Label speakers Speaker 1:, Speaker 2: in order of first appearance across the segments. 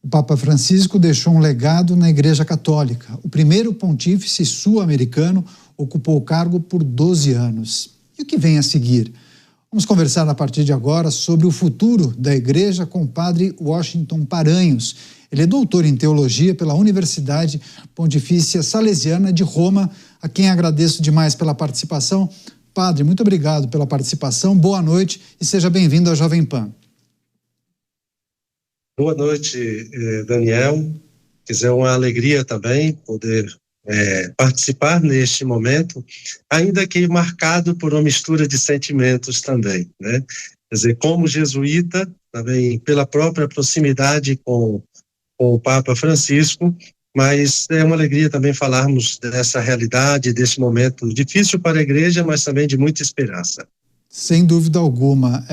Speaker 1: O Papa Francisco deixou um legado na Igreja Católica. O primeiro pontífice sul-americano ocupou o cargo por 12 anos. E o que vem a seguir? Vamos conversar a partir de agora sobre o futuro da Igreja com o padre Washington Paranhos. Ele é doutor em teologia pela Universidade Pontifícia Salesiana de Roma, a quem agradeço demais pela participação. Padre, muito obrigado pela participação, boa noite e seja bem-vindo ao Jovem Pan.
Speaker 2: Boa noite, Daniel. É uma alegria também poder participar neste momento, ainda que marcado por uma mistura de sentimentos também, né? Quer dizer, como jesuíta, também pela própria proximidade com o Papa Francisco, mas é uma alegria também falarmos dessa realidade, desse momento difícil para a Igreja, mas também de muita esperança.
Speaker 1: Sem dúvida alguma.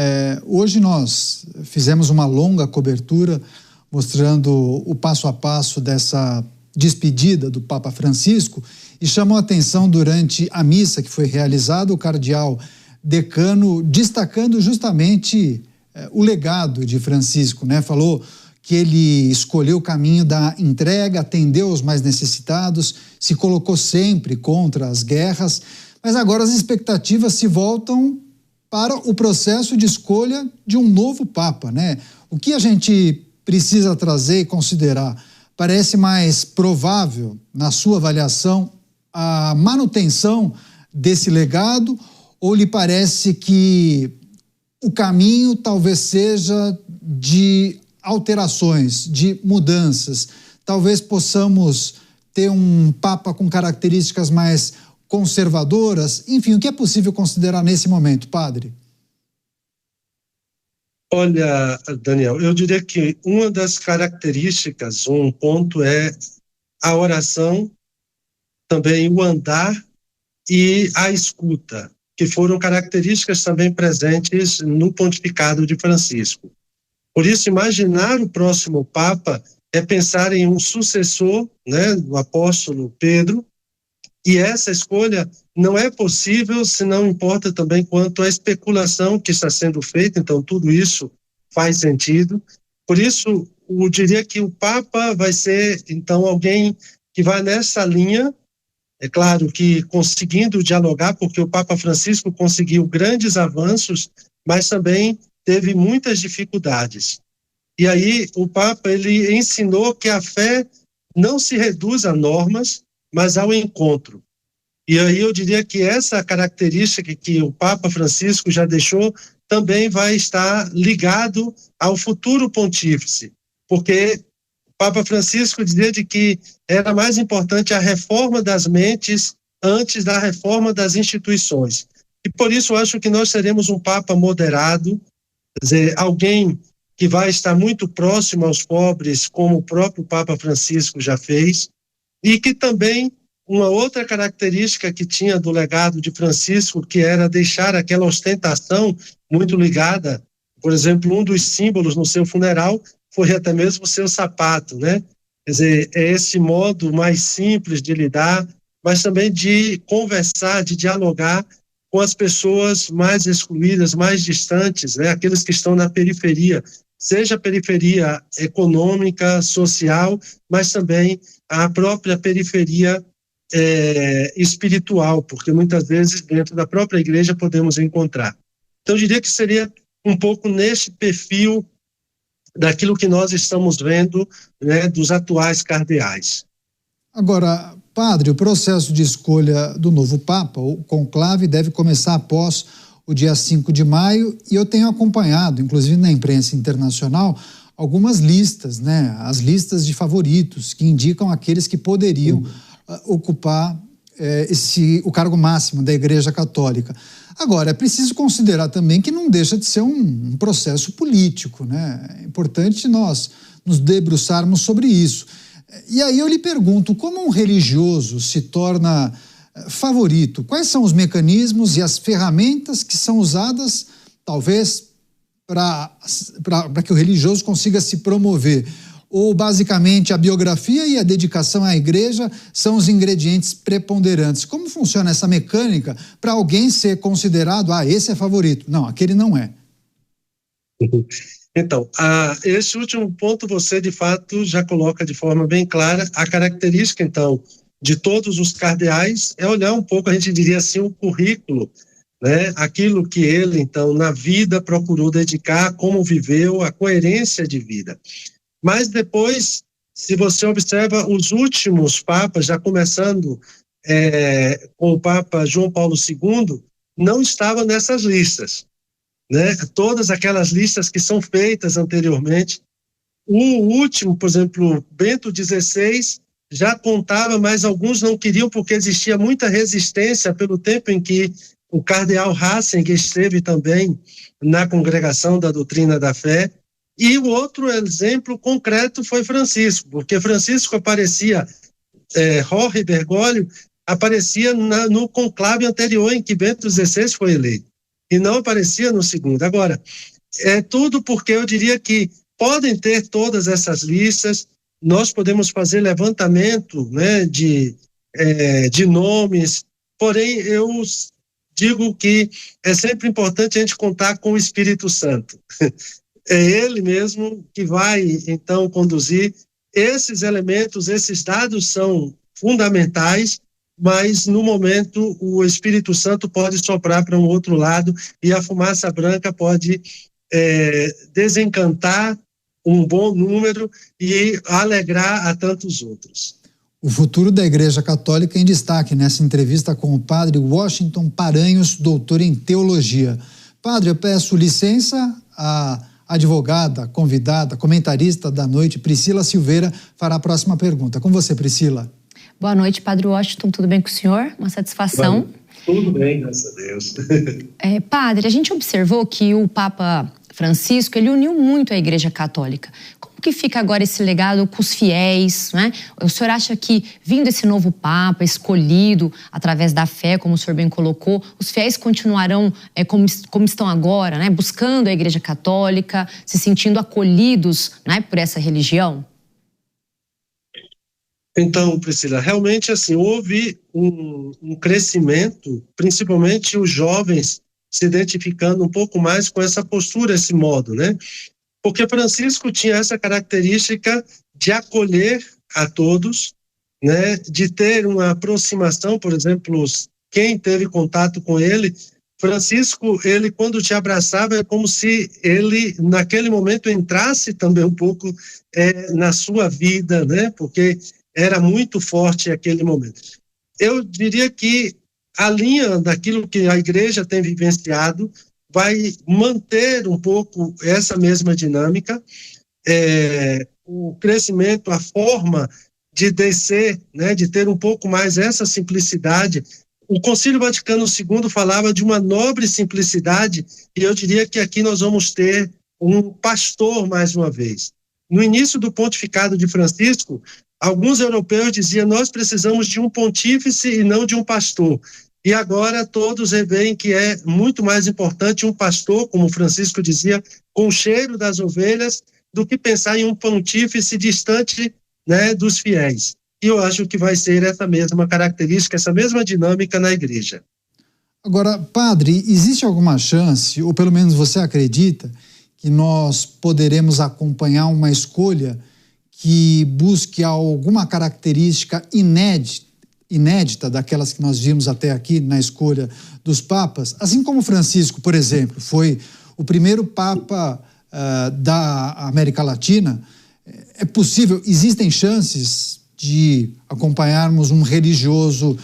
Speaker 1: Hoje nós fizemos uma longa cobertura mostrando o passo a passo dessa despedida do Papa Francisco e chamou a atenção durante a missa que foi realizada o cardeal decano destacando justamente o legado de Francisco, né? Falou que ele escolheu o caminho da entrega, atendeu aos mais necessitados, se colocou sempre contra as guerras, mas agora as expectativas se voltam para o processo de escolha de um novo Papa, né? O que a gente precisa trazer e considerar? Parece mais provável, na sua avaliação, a manutenção desse legado ou lhe parece que o caminho talvez seja de alterações, de mudanças? Talvez possamos ter um Papa com características mais conservadoras? Enfim, o que é possível considerar nesse momento, padre?
Speaker 2: Olha, Daniel, eu diria que uma das características, um ponto é a oração, também o andar e a escuta, que foram características também presentes no pontificado de Francisco. Por isso, imaginar o próximo Papa é pensar em um sucessor, né, do apóstolo Pedro. E essa escolha não é possível se não importa também quanto à especulação que está sendo feita, então tudo isso faz sentido. Por isso, eu diria que o Papa vai ser, então, alguém que vai nessa linha, é claro que conseguindo dialogar, porque o Papa Francisco conseguiu grandes avanços, mas também teve muitas dificuldades. E aí o Papa, ele ensinou que a fé não se reduz a normas, mas ao encontro. E aí eu diria que essa característica que o Papa Francisco já deixou também vai estar ligado ao futuro pontífice, porque o Papa Francisco dizia de que era mais importante a reforma das mentes antes da reforma das instituições. E por isso eu acho que nós seremos um Papa moderado, quer dizer, alguém que vai estar muito próximo aos pobres, como o próprio Papa Francisco já fez, e que também uma outra característica que tinha do legado de Francisco, que era deixar aquela ostentação muito ligada, por exemplo, um dos símbolos no seu funeral foi até mesmo o seu sapato, né? Quer dizer, é esse modo mais simples de lidar, mas também de conversar, de dialogar com as pessoas mais excluídas, mais distantes, né? Aqueles que estão na periferia, seja a periferia econômica, social, mas também a própria periferia espiritual, porque muitas vezes dentro da própria igreja podemos encontrar. Então eu diria que seria um pouco nesse perfil daquilo que nós estamos vendo, né, dos atuais cardeais.
Speaker 1: Agora, padre, o processo de escolha do novo Papa, o conclave, deve começar após o dia 5 de maio, e eu tenho acompanhado, inclusive na imprensa internacional, algumas listas, né, as listas de favoritos, que indicam aqueles que poderiam ocupar o cargo máximo da Igreja Católica. Agora, é preciso considerar também que não deixa de ser um processo político, né? É importante nós nos debruçarmos sobre isso. E aí eu lhe pergunto, como um religioso se torna favorito? Quais são os mecanismos e as ferramentas que são usadas, talvez, para que o religioso consiga se promover? Ou, basicamente, a biografia e a dedicação à igreja são os ingredientes preponderantes? Como funciona essa mecânica para alguém ser considerado, esse é favorito? Não, aquele não é.
Speaker 2: Então, esse último ponto você, de fato, já coloca de forma bem clara. A característica, então, de todos os cardeais é olhar um pouco, a gente diria assim, o currículo, né? Aquilo que ele, então, na vida procurou dedicar, como viveu, a coerência de vida. Mas depois, se você observa os últimos papas, já começando com o Papa João Paulo II, não estavam nessas listas, né? Todas aquelas listas que são feitas anteriormente. O último, por exemplo, Bento XVI, já contava, mas alguns não queriam porque existia muita resistência pelo tempo em que o cardeal Ratzinger esteve também na Congregação da Doutrina da Fé. E o outro exemplo concreto foi Francisco, porque Francisco aparecia, Jorge Bergoglio aparecia no conclave anterior em que Bento XVI foi eleito, e não aparecia no segundo. Agora, é tudo porque eu diria que podem ter todas essas listas, nós podemos fazer levantamento, né, de nomes, porém eu digo que é sempre importante a gente contar com o Espírito Santo. É ele mesmo que vai, então, conduzir. Esses elementos, esses dados são fundamentais, mas, no momento, o Espírito Santo pode soprar para um outro lado e a fumaça branca pode desencantar um bom número e alegrar a tantos outros.
Speaker 1: O futuro da Igreja Católica em destaque nessa entrevista com o padre Washington Paranhos, doutor em teologia. Padre, eu peço licença, a advogada, convidada, comentarista da noite, Priscila Silveira, fará a próxima pergunta. Com você, Priscila.
Speaker 3: Boa noite, padre Washington, tudo bem com o senhor? Uma satisfação.
Speaker 2: Tudo bem, graças a Deus.
Speaker 3: Padre, a gente observou que o Papa Francisco, ele uniu muito a Igreja Católica. Como que fica agora esse legado com os fiéis, né? O senhor acha que, vindo esse novo Papa, escolhido através da fé, como o senhor bem colocou, os fiéis continuarão como estão agora, né? Buscando a Igreja Católica, se sentindo acolhidos, né, por essa religião?
Speaker 2: Então, Priscila, realmente assim, houve um crescimento, principalmente os jovens se identificando um pouco mais com essa postura, esse modo, né? Porque Francisco tinha essa característica de acolher a todos, né? De ter uma aproximação, por exemplo, quem teve contato com ele, Francisco, ele quando te abraçava é como se ele, naquele momento, entrasse também um pouco na sua vida, né? Porque era muito forte aquele momento. Eu diria que a linha daquilo que a igreja tem vivenciado vai manter um pouco essa mesma dinâmica, o crescimento, a forma de descer, né, de ter um pouco mais essa simplicidade. O Concílio Vaticano II falava de uma nobre simplicidade, e eu diria que aqui nós vamos ter um pastor mais uma vez. No início do pontificado de Francisco, alguns europeus diziam, nós precisamos de um pontífice e não de um pastor. E agora todos veem que é muito mais importante um pastor, como Francisco dizia, com o cheiro das ovelhas, do que pensar em um pontífice distante, né, dos fiéis. E eu acho que vai ser essa mesma característica, essa mesma dinâmica na igreja.
Speaker 1: Agora, padre, existe alguma chance, ou pelo menos você acredita, que nós poderemos acompanhar uma escolha que busque alguma característica inédita daquelas que nós vimos até aqui na escolha dos papas? Assim como Francisco, por exemplo, foi o primeiro papa da América Latina, é possível, existem chances de acompanharmos um religioso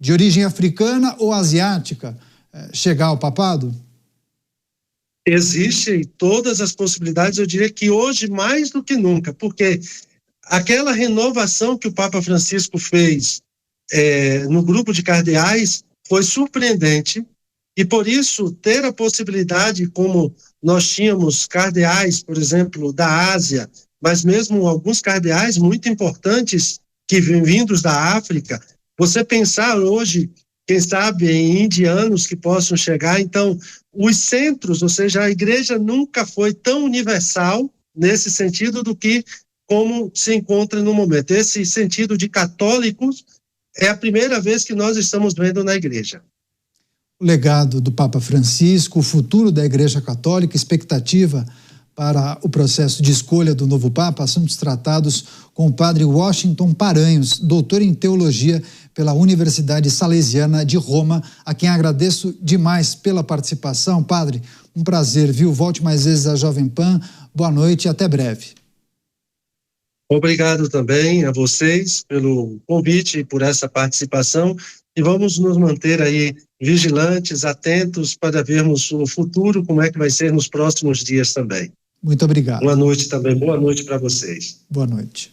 Speaker 1: de origem africana ou asiática chegar ao papado?
Speaker 2: Existem todas as possibilidades, eu diria que hoje mais do que nunca, porque aquela renovação que o Papa Francisco fez no grupo de cardeais foi surpreendente, e por isso ter a possibilidade, como nós tínhamos cardeais, por exemplo, da Ásia, mas mesmo alguns cardeais muito importantes que vêm vindos da África, você pensar hoje, quem sabe, em indianos que possam chegar. Então, os centros, ou seja, a igreja nunca foi tão universal nesse sentido do que como se encontra no momento. Esse sentido de católicos é a primeira vez que nós estamos vendo na igreja.
Speaker 1: O legado do Papa Francisco, o futuro da Igreja Católica, expectativa para o processo de escolha do novo Papa, assuntos tratados com o padre Washington Paranhos, doutor em teologia pela Universidade Salesiana de Roma, a quem agradeço demais pela participação. Padre, um prazer, viu? Volte mais vezes à Jovem Pan. Boa noite e até breve.
Speaker 2: Obrigado também a vocês pelo convite e por essa participação, e vamos nos manter aí vigilantes, atentos para vermos o futuro, como é que vai ser nos próximos dias também.
Speaker 1: Muito obrigado.
Speaker 2: Boa noite também, boa noite para vocês.
Speaker 1: Boa noite.